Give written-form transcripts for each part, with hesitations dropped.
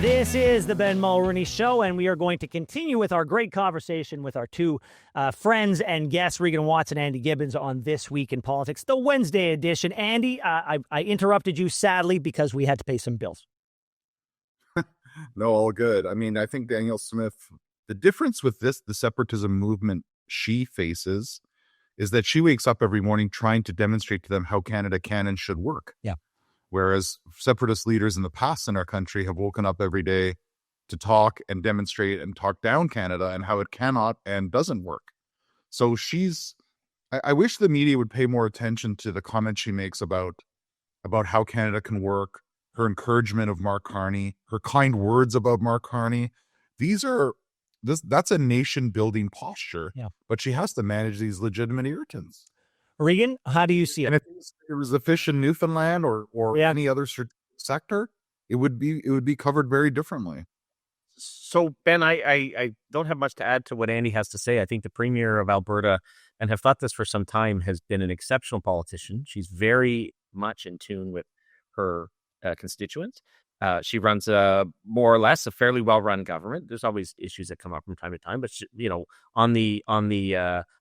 This is the Ben Mulroney Show, and we are going to continue with our great conversation with our two friends and guests, Regan Watts and Andy Gibbons, on This Week in Politics, the Wednesday edition. Andy, I interrupted you sadly because we had to pay some bills. No, all good. I mean, I think Danielle Smith, the difference with the separatism movement she faces is that she wakes up every morning trying to demonstrate to them how Canada can and should work. Yeah. Whereas separatist leaders in the past in our country have woken up every day to talk and demonstrate and talk down Canada and how it cannot and doesn't work. So I wish the media would pay more attention to the comments she makes about how Canada can work, her encouragement of Mark Carney, her kind words about Mark Carney. That's a nation building posture, but she has to manage these legitimate irritants. Regan, how do you see it? And if it was a fish in Newfoundland or any other sector, it would be covered very differently. So, Ben, I don't have much to add to what Andy has to say. I think the Premier of Alberta, and have thought this for some time, has been an exceptional politician. She's very much in tune with her constituents. She runs more or less a fairly well-run government. There's always issues that come up from time to time, but she, on the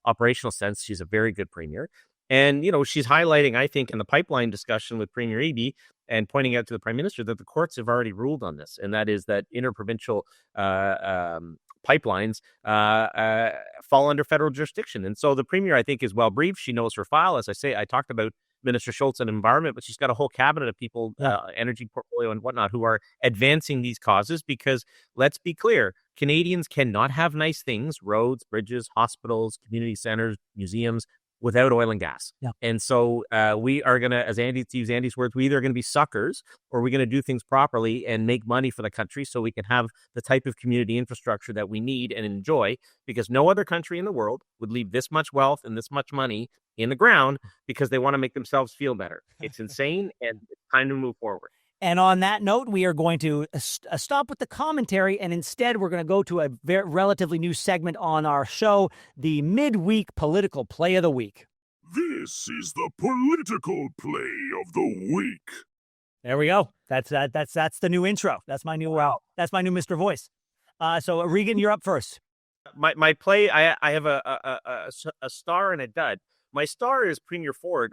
operational sense, she's a very good premier. And, she's highlighting, I think, in the pipeline discussion with Premier Eby and pointing out to the Prime Minister that the courts have already ruled on this. And that is that interprovincial pipelines fall under federal jurisdiction. And so the Premier, I think, is well briefed. She knows her file. As I say, I talked about Minister Schultz on environment, but she's got a whole cabinet of people, energy portfolio and whatnot, who are advancing these causes because, let's be clear, Canadians cannot have nice things, roads, bridges, hospitals, community centers, museums, without oil and gas. Yeah. And so we are going to, to use Andy's words, we either are going to be suckers or we're going to do things properly and make money for the country so we can have the type of community infrastructure that we need and enjoy, because no other country in the world would leave this much wealth and this much money in the ground because they want to make themselves feel better. It's insane, and it's time to move forward. And on that note, we are going to stop with the commentary, and instead we're going to go to a relatively new segment on our show, the midweek political play of the week. This is the political play of the week. There we go. That's the new intro. That's my new Mr. Voice. So Regan, you're up first. My play, I have a star and a dud. My star is Premier Ford.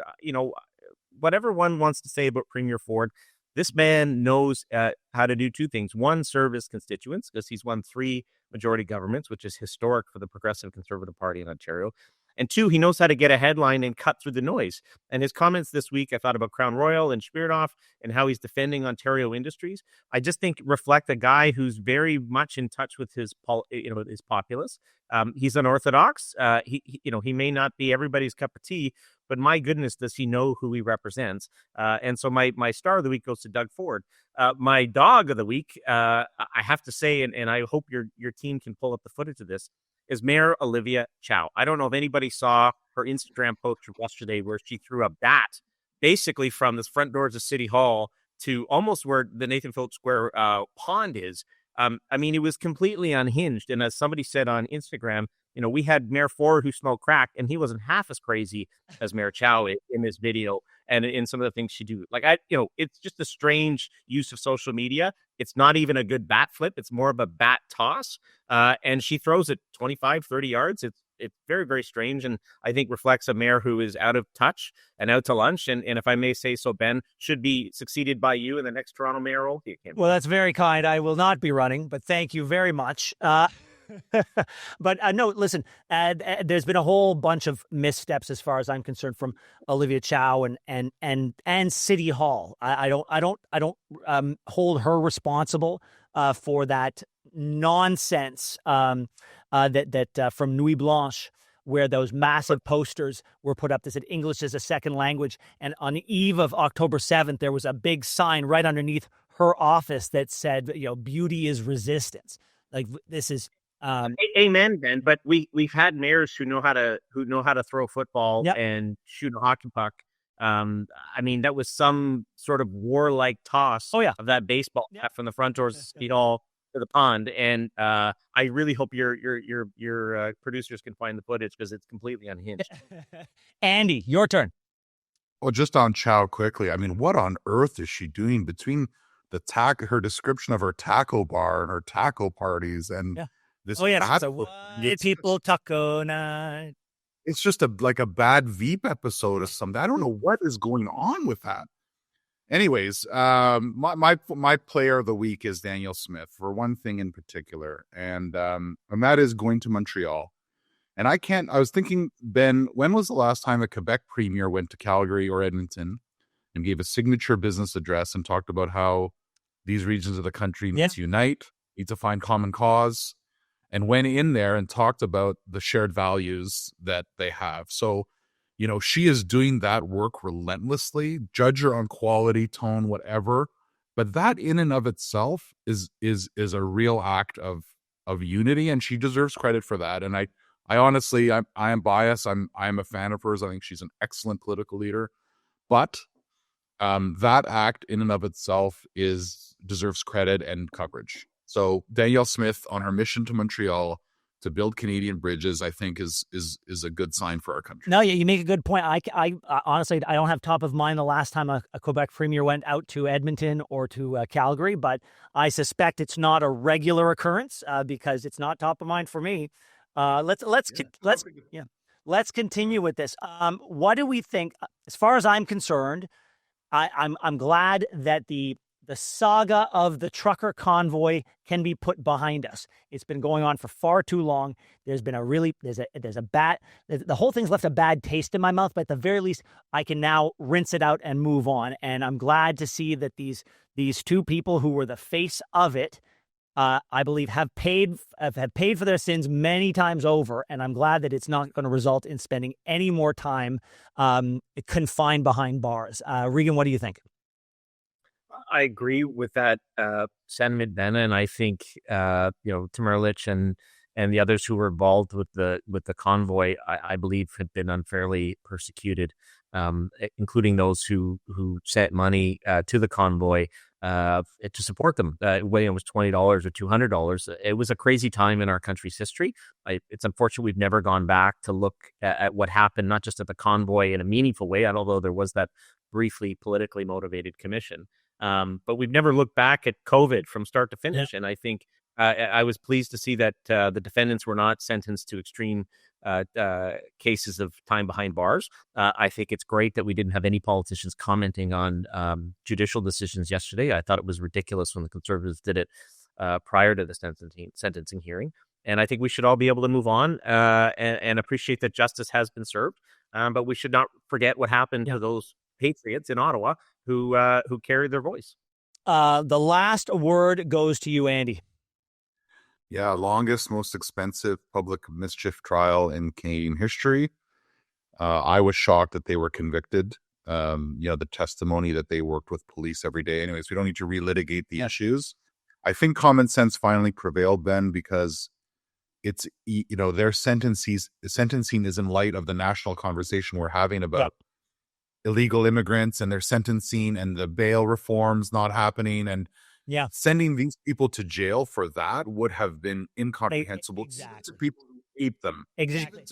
Whatever one wants to say about Premier Ford, this man knows how to do two things. One, serve his constituents, because he's won 3 majority governments, which is historic for the Progressive Conservative Party in Ontario. And 2, he knows how to get a headline and cut through the noise. And his comments this week, I thought about Crown Royal and Spiridov and how he's defending Ontario industries. I just think reflect a guy who's very much in touch with his populace. He's unorthodox. He may not be everybody's cup of tea, but my goodness, does he know who he represents? And so my star of the week goes to Doug Ford. My dog of the week, I have to say, and I hope your team can pull up the footage of this, is Mayor Olivia Chow. I don't know if anybody saw her Instagram post from yesterday where she threw a bat basically from the front doors of City Hall to almost where the Nathan Phillips Square pond is. It was completely unhinged. And as somebody said on Instagram, we had Mayor Ford who smoked crack, and he wasn't half as crazy as Mayor Chow in this video and in some of the things she do. It's just a strange use of social media. It's not even a good bat flip. It's more of a bat toss. And she throws it 25, 30 yards. It's very, very strange, and I think reflects a mayor who is out of touch and out to lunch. And if I may say so, Ben, should be succeeded by you in the next Toronto mayor role. Well, that's very kind. I will not be running, but thank you very much. But no, listen, there's been a whole bunch of missteps as far as I'm concerned from Olivia Chow and City Hall. I don't hold her responsible for that nonsense that from Nuit Blanche, where those massive posters were put up that said English is a second language. And on the eve of October 7th, there was a big sign right underneath her office that said, beauty is resistance. Like, this is amen, Ben. But we've had mayors who know how to throw a football and shoot a hockey puck. That was some sort of warlike toss of that baseball bat from the front doors of City Hall to the pond. And I really hope your producers can find the footage, because it's completely unhinged. Andy, your turn. Well, just on Chow quickly. What on earth is she doing between her description of her taco bar and her taco parties and Yeah. this. Oh, yeah. bad- So people taco night. it's just like a bad Veep episode or something. I don't know what is going on with that. Anyways, my player of the week is Danielle Smith for one thing in particular, and that is going to Montreal. And I was thinking, Ben, when was the last time a Quebec premier went to Calgary or Edmonton and gave a signature business address and talked about how these regions of the country need to unite, need to find common cause, and went in there and talked about the shared values that they have. So, she is doing that work relentlessly. Judge her on quality, tone, whatever. But that in and of itself is a real act of unity, and she deserves credit for that. And I honestly, I am biased. I'm a fan of hers. I think she's an excellent political leader. But that act in and of itself deserves credit and coverage. So Danielle Smith on her mission to Montreal to build Canadian bridges, I think is a good sign for our country. No, you make a good point. I honestly, I don't have top of mind the last time a Quebec premier went out to Edmonton or to Calgary, but I suspect it's not a regular occurrence because it's not top of mind for me. Let's continue with this. What do we think? As far as I'm concerned, I'm glad that the saga of the trucker convoy can be put behind us. It's been going on for far too long. There's been the whole thing's left a bad taste in my mouth, but at the very least, I can now rinse it out and move on. And I'm glad to see that these two people who were the face of it, I believe, have paid for their sins many times over. And I'm glad that it's not going to result in spending any more time confined behind bars. Regan, what do you think? I agree with that sentiment, Ben, and I think Tim Ehrlich and the others who were involved with the convoy, I believe, had been unfairly persecuted, including those who sent money to the convoy to support them. Whether it was $20 or $200, it was a crazy time in our country's history. It's unfortunate we've never gone back to look at what happened, not just at the convoy in a meaningful way, although there was that briefly politically motivated commission. But we've never looked back at COVID from start to finish. And I think I was pleased to see that the defendants were not sentenced to extreme cases of time behind bars. I think it's great that we didn't have any politicians commenting on judicial decisions yesterday. I thought it was ridiculous when the Conservatives did it prior to the sentencing hearing. And I think we should all be able to move on and appreciate that justice has been served. But we should not forget what happened to those patriots in Ottawa who carried their voice. The last word goes to you, Andy. Yeah, longest, most expensive public mischief trial in Canadian history. I was shocked that they were convicted. The testimony that they worked with police every day. Anyways, we don't need to relitigate the issues. I think common sense finally prevailed, Ben, because it's, their sentencing is in light of the national conversation we're having about illegal immigrants and their sentencing and the bail reforms not happening, and sending these people to jail for that would have been incomprehensible to people who hate them. Exactly.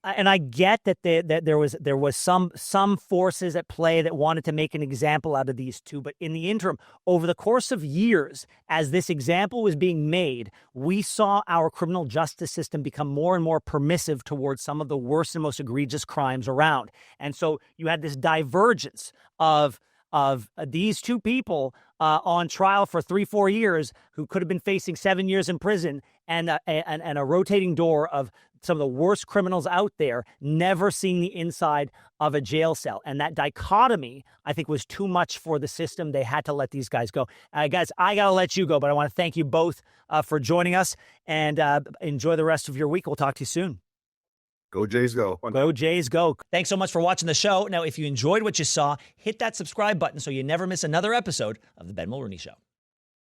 And I get that there was some forces at play that wanted to make an example out of these two, but in the interim, over the course of years, as this example was being made, we saw our criminal justice system become more and more permissive towards some of the worst and most egregious crimes around. And so you had this divergence of these two people on trial for 3-4 years who could have been facing 7 years in prison, and a rotating door of some of the worst criminals out there never seeing the inside of a jail cell. And that dichotomy, I think, was too much for the system. They had to let these guys go. Guys, I got to let you go, but I want to thank you both for joining us, and enjoy the rest of your week. We'll talk to you soon. Go Jays, go. Go Jays, go. Thanks so much for watching the show. Now, if you enjoyed what you saw, hit that subscribe button so you never miss another episode of The Ben Mulroney Show.